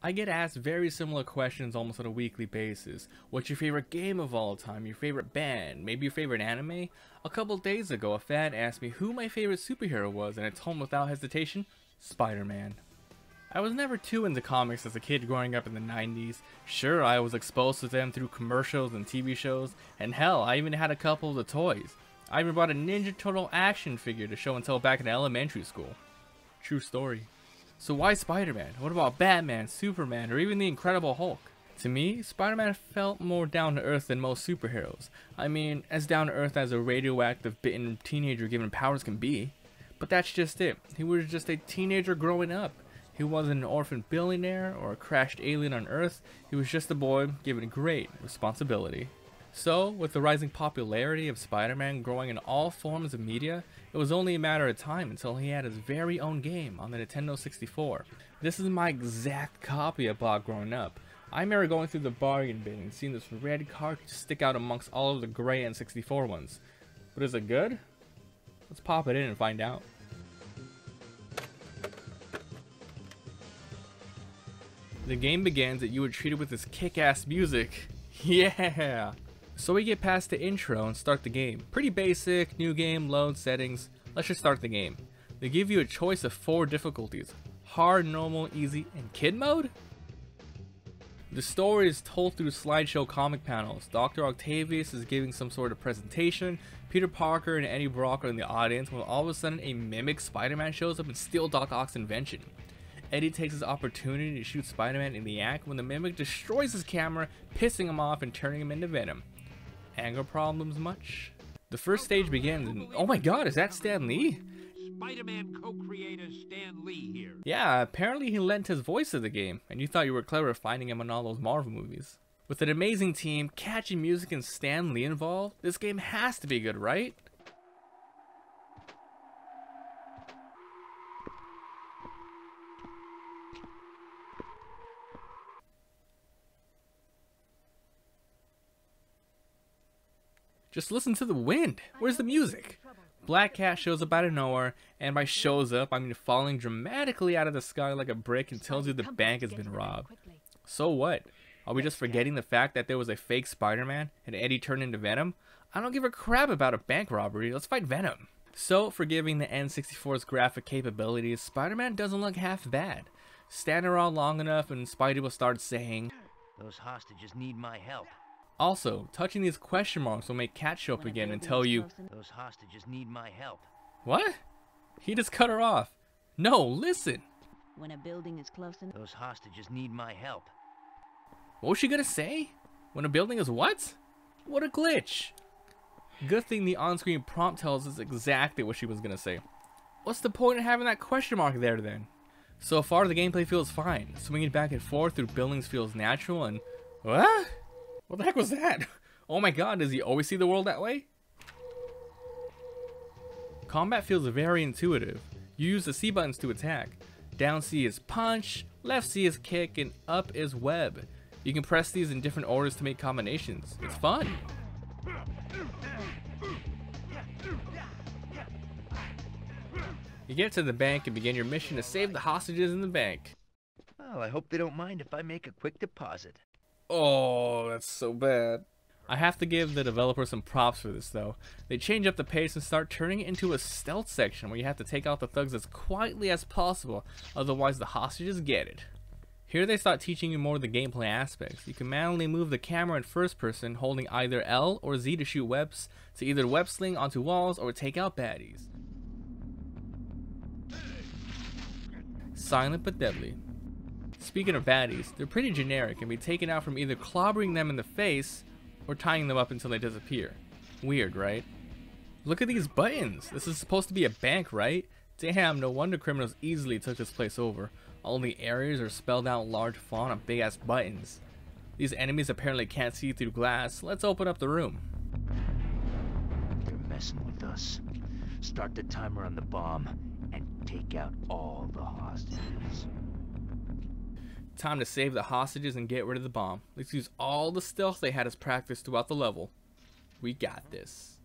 I get asked very similar questions almost on a weekly basis. What's your favorite game of all time? Your favorite band? Maybe your favorite anime? A couple days ago, a fan asked me who my favorite superhero was, and I told him without hesitation, Spider-Man. I was never too into comics as a kid growing up in the 90s. Sure, I was exposed to them through commercials and TV shows, and hell, I even had a couple of the toys. I even bought a Ninja Turtle action figure to show and tell back in elementary school. True story. So why Spider-Man? What about Batman, Superman, or even the Incredible Hulk? To me, Spider-Man felt more down to earth than most superheroes. I mean, as down to earth as a radioactive bitten teenager given powers can be. But that's just it. He was just a teenager growing up. He wasn't an orphan billionaire or a crashed alien on Earth. He was just a boy given great responsibility. So, with the rising popularity of Spider-Man growing in all forms of media, it was only a matter of time until he had his very own game on the Nintendo 64. This is my exact copy I bought growing up. I remember going through the bargain bin and seeing this red cartridge stick out amongst all of the gray N64 ones. But is it good? Let's pop it in and find out. The game begins that you were treated with this kick-ass music. Yeah! So we get past the intro and start the game. Pretty basic, new game, load, settings. Let's just start the game. They give you a choice of 4 difficulties. Hard, normal, easy, and kid mode? The story is told through slideshow comic panels. Doctor Octavius is giving some sort of presentation. Peter Parker and Eddie Brock are in the audience when all of a sudden a mimic Spider-Man shows up and steals Doc Ock's invention. Eddie takes his opportunity to shoot Spider-Man in the act when the mimic destroys his camera, pissing him off and turning him into Venom. Anger problems much? The first stage begins and oh my god, is that Stan Lee? Spider-Man co-creator Stan Lee here. Yeah, apparently he lent his voice to the game, and you thought you were clever finding him in all those Marvel movies. With an amazing team, catchy music, and Stan Lee involved, this game has to be good, right? Just listen to the wind. Where's the music? Black Cat shows up out of nowhere, and by shows up, I mean falling dramatically out of the sky like a brick and tells you the bank has been robbed. So what? Are we just forgetting the fact that there was a fake Spider-Man and Eddie turned into Venom? I don't give a crap about a bank robbery. Let's fight Venom. So, forgiving the N64's graphic capabilities, Spider-Man doesn't look half bad. Stand around long enough and Spidey will start saying, "Those hostages need my help." Also, touching these question marks will make Cat show up again and tell you, "Those hostages need my help." What? He just cut her off. No, listen. When a building is close enough. "Those hostages need my help." What was she gonna say? When a building is what? What a glitch. Good thing the on-screen prompt tells us exactly what she was gonna say. What's the point of having that question mark there then? So far the gameplay feels fine. Swinging back and forth through buildings feels natural and... What? What the heck was that? Oh my god, does he always see the world that way? Combat feels very intuitive. You use the C buttons to attack. Down C is punch, left C is kick, and up is web. You can press these in different orders to make combinations. It's fun. You get to the bank and begin your mission to save the hostages in the bank. Well, I hope they don't mind if I make a quick deposit. Oh, that's so bad. I have to give the developer some props for this though. They change up the pace and start turning it into a stealth section where you have to take out the thugs as quietly as possible, otherwise the hostages get it. Here they start teaching you more of the gameplay aspects. You can manually move the camera in first person, holding either L or Z to shoot webs, to either web sling onto walls or take out baddies. Silent but deadly. Speaking of baddies, they're pretty generic and be taken out from either clobbering them in the face or tying them up until they disappear. Weird, right? Look at these buttons. This is supposed to be a bank, right? Damn, no wonder criminals easily took this place over. All the areas are spelled out in large font on big ass buttons. These enemies apparently can't see through glass. Let's open up the room. They're messing with us. Start the timer on the bomb and take out all the hostages. Time to save the hostages and get rid of the bomb. Let's use all the stealth they had as practice throughout the level. We got this.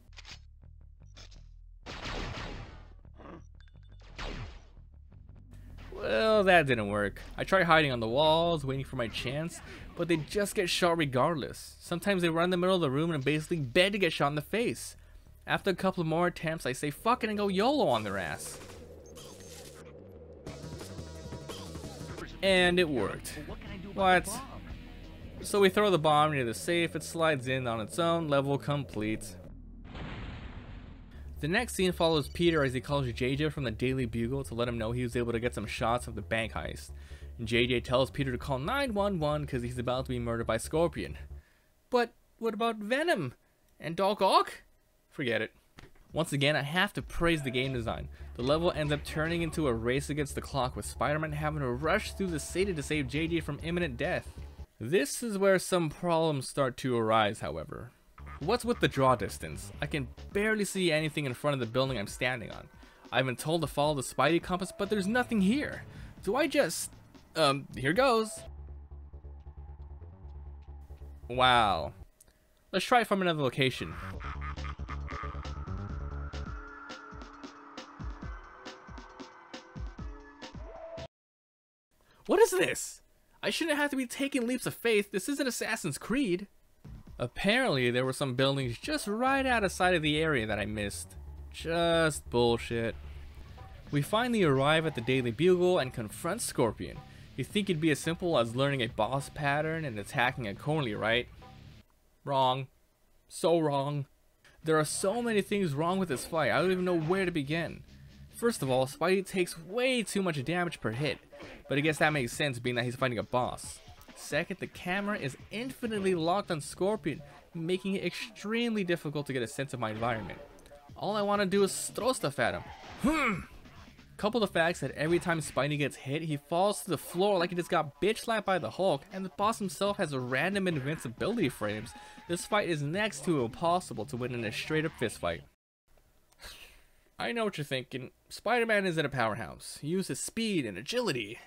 Well, that didn't work. I tried hiding on the walls, waiting for my chance, but they just get shot regardless. Sometimes they run in the middle of the room and basically beg to get shot in the face. After a couple of more attempts, I say fuck it and go YOLO on their ass. And it worked. What? So we throw the bomb near the safe, it slides in on its own, level complete. The next scene follows Peter as he calls JJ from the Daily Bugle to let him know he was able to get some shots of the bank heist. And JJ tells Peter to call 911 because he's about to be murdered by Scorpion. But what about Venom? And Doc Ock? Forget it. Once again, I have to praise the game design. The level ends up turning into a race against the clock with Spider-Man having to rush through the city to save JJ from imminent death. This is where some problems start to arise, however. What's with the draw distance? I can barely see anything in front of the building I'm standing on. I've been told to follow the Spidey compass, but there's nothing here. Do I just... here goes. Wow. Let's try it from another location. What is this? I shouldn't have to be taking leaps of faith. This isn't Assassin's Creed. Apparently, there were some buildings just right outside of the area that I missed. Just bullshit. We finally arrive at the Daily Bugle and confront Scorpion. You'd think it'd be as simple as learning a boss pattern and attacking accordingly, right? Wrong. So wrong. There are so many things wrong with this fight, I don't even know where to begin. First of all, Spidey takes way too much damage per hit, but I guess that makes sense being that he's fighting a boss. Second, the camera is infinitely locked on Scorpion, making it extremely difficult to get a sense of my environment. All I want to do is throw stuff at him. Couple the facts that every time Spidey gets hit, he falls to the floor like he just got bitch slapped by the Hulk, and the boss himself has a random invincibility frames. This fight is next to impossible to win in a straight up fist fight. I know what you're thinking. Spider-Man isn't a powerhouse. He uses speed and agility.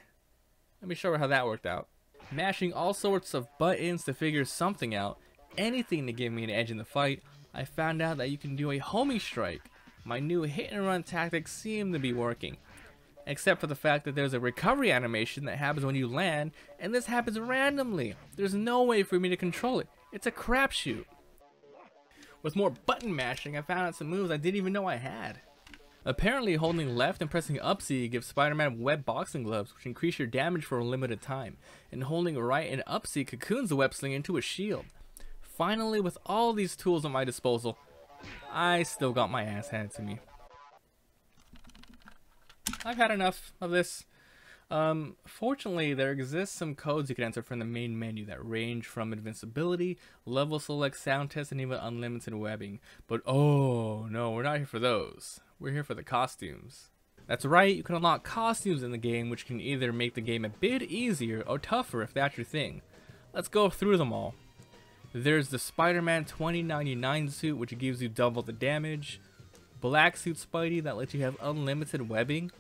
Let me show you how that worked out. Mashing all sorts of buttons to figure something out, anything to give me an edge in the fight, I found out that you can do a homing strike. My new hit and run tactics seem to be working. Except for the fact that there's a recovery animation that happens when you land, and this happens randomly. There's no way for me to control it. It's a crapshoot. With more button mashing, I found out some moves I didn't even know I had. Apparently, holding left and pressing up C gives Spider-Man web boxing gloves, which increase your damage for a limited time, and holding right and up C cocoons the web sling into a shield. Finally, with all these tools at my disposal, I still got my ass handed to me. I've had enough of this. Fortunately, there exists some codes you can enter from the main menu that range from invincibility, level select, sound test, and even unlimited webbing. But oh no, we're not here for those. We're here for the costumes. That's right, you can unlock costumes in the game, which can either make the game a bit easier or tougher if that's your thing. Let's go through them all. There's the Spider-Man 2099 suit, which gives you double the damage. Black suit Spidey that lets you have unlimited webbing.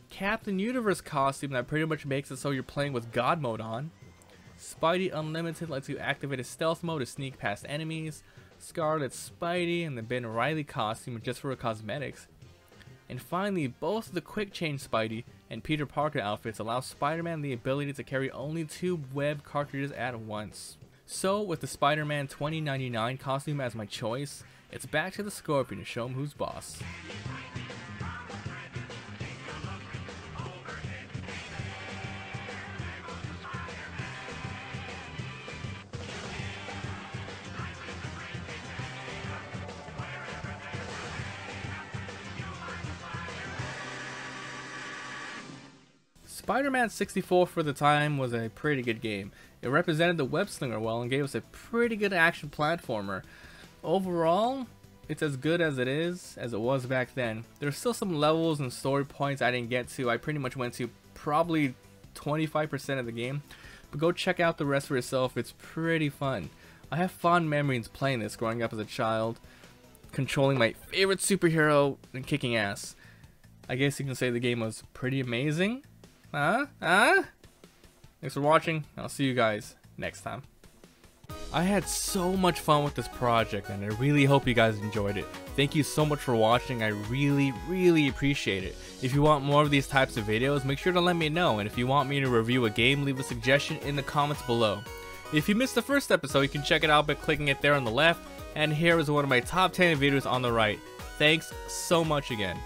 Captain Universe costume that pretty much makes it so you're playing with God mode on. Spidey Unlimited lets you activate a stealth mode to sneak past enemies. Scarlet Spidey and the Ben Reilly costume just for cosmetics. And finally, both the Quick Change Spidey and Peter Parker outfits allow Spider-Man the ability to carry only 2 web cartridges at once. So, with the Spider-Man 2099 costume as my choice, it's back to the Scorpion to show him who's boss. Spider-Man 64 for the time was a pretty good game. It represented the web slinger well and gave us a pretty good action platformer. Overall, it's as good as it was back then. There's still some levels and story points I didn't get to. I pretty much went to probably 25% of the game. But go check out the rest for yourself, it's pretty fun. I have fond memories playing this growing up as a child, controlling my favorite superhero and kicking ass. I guess you can say the game was pretty amazing. Thanks for watching. I'll see you guys next time. I had so much fun with this project and I really hope you guys enjoyed it. Thank you so much for watching, I really appreciate it. If you want more of these types of videos, make sure to let me know, and if you want me to review a game, leave a suggestion in the comments below. If you missed the first episode, you can check it out by clicking it there on the left, and here is one of my top 10 videos on the right. Thanks so much again.